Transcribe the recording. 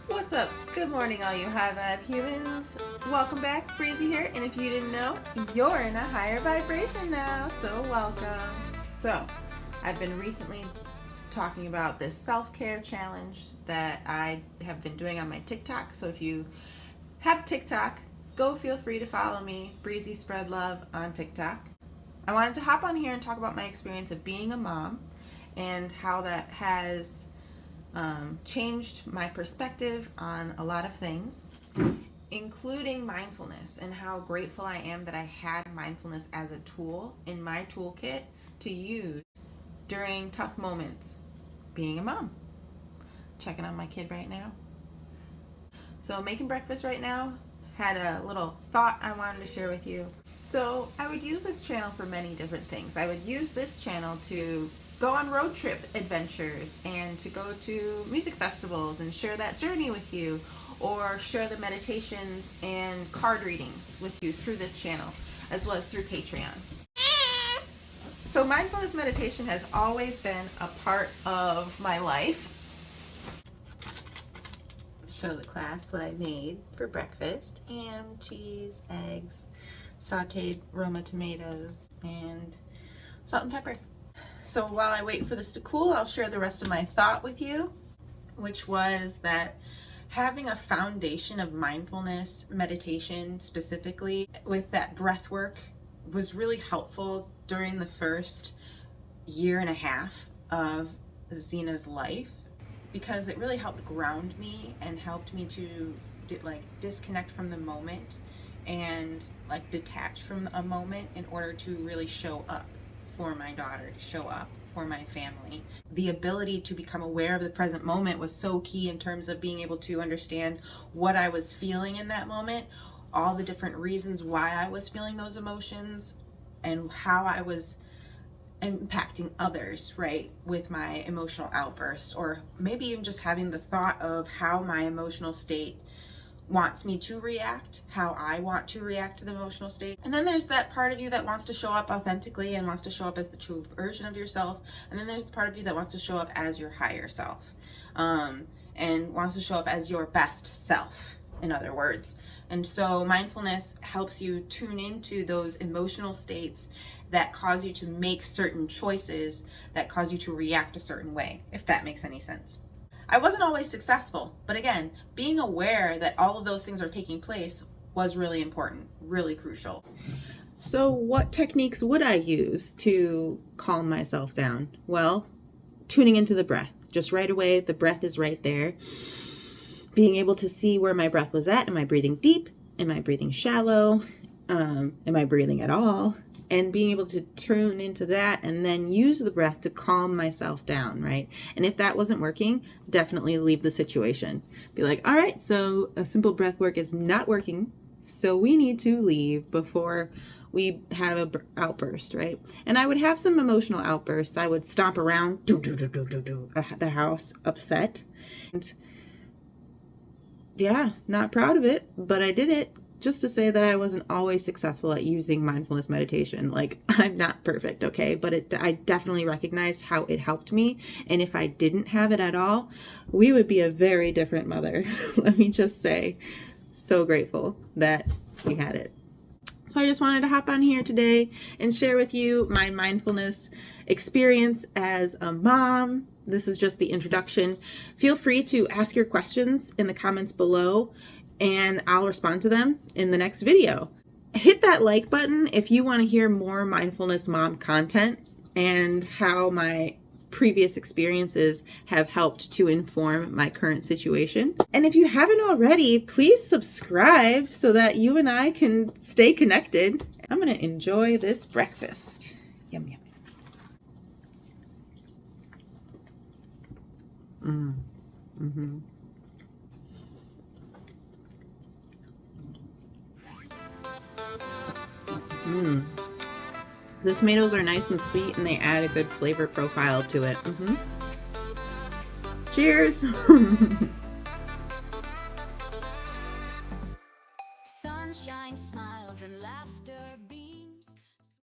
What's up? Good morning, all you high vibe humans. Welcome back, Breezy here. And if you didn't know, you're in a higher vibration now. So welcome. So, I've been recently talking about this self-care challenge that I have been doing on my TikTok. So if you have TikTok, go feel free to follow me, Breezy Spread Love on TikTok. I wanted to hop on here and talk about my experience of being a mom and how that has changed my perspective on a lot of things, including mindfulness, and how grateful I am that I had mindfulness as a tool in my toolkit to use during tough moments being a mom. Checking on my kid right now. So making breakfast right now. Had a little thought I wanted to share with you. So I would use this channel for many different things. I would use this channel to go on road trip adventures and to go to music festivals and share that journey with you, or share the meditations and card readings with you through this channel, as well as through Patreon. So mindfulness meditation has always been a part of my life. Show the class what I made for breakfast: ham, cheese, eggs, sauteed Roma tomatoes, and salt and pepper. So while I wait for this to cool, I'll share the rest of my thought with you, which was that having a foundation of mindfulness meditation, specifically with that breath work, was really helpful during the first year and a half of Zena's life, because it really helped ground me and helped me to disconnect from the moment and detach from a moment in order to really show up for my daughter, to show up for my family. The ability to become aware of the present moment was so key in terms of being able to understand what I was feeling in that moment, all the different reasons why I was feeling those emotions, and how I was impacting others, right, with my emotional outbursts, or maybe even just having the thought of how my emotional state wants me to react, how I want to react to the emotional state. And then there's that part of you that wants to show up authentically and wants to show up as the true version of yourself. And then there's the part of you that wants to show up as your higher self, and wants to show up as your best self, in other words. And so mindfulness helps you tune into those emotional states that cause you to make certain choices, that cause you to react a certain way, if that makes any sense. I wasn't always successful, but again, being aware that all of those things are taking place was really important, really crucial. So what techniques would I use to calm myself down? Well, tuning into the breath. Just right away, the breath is right there. Being able to see where my breath was at. Am I breathing deep? Am I breathing shallow? Am I breathing at all? And being able to tune into that and then use the breath to calm myself down, right? And if that wasn't working, definitely leave the situation. Be like, all right, so a simple breath work is not working, so we need to leave before we have an outburst, right? And I would have some emotional outbursts. I would stomp around, the house, upset. And yeah, not proud of it, but I did it. Just to say that I wasn't always successful at using mindfulness meditation. I'm not perfect, okay? But I definitely recognized how it helped me. And if I didn't have it at all, we would be a very different mother. Let me just say, so grateful that we had it. So I just wanted to hop on here today and share with you my mindfulness experience as a mom. This is just the introduction. Feel free to ask your questions in the comments below, and I'll respond to them in the next video. Hit that like button if you want to hear more mindfulness mom content and how my previous experiences have helped to inform my current situation. And if you haven't already, please subscribe so that you and I can stay connected. I'm going to enjoy this breakfast. Yum, yum. Mm-hmm. The tomatoes are nice and sweet, and they add a good flavor profile to it. Cheers!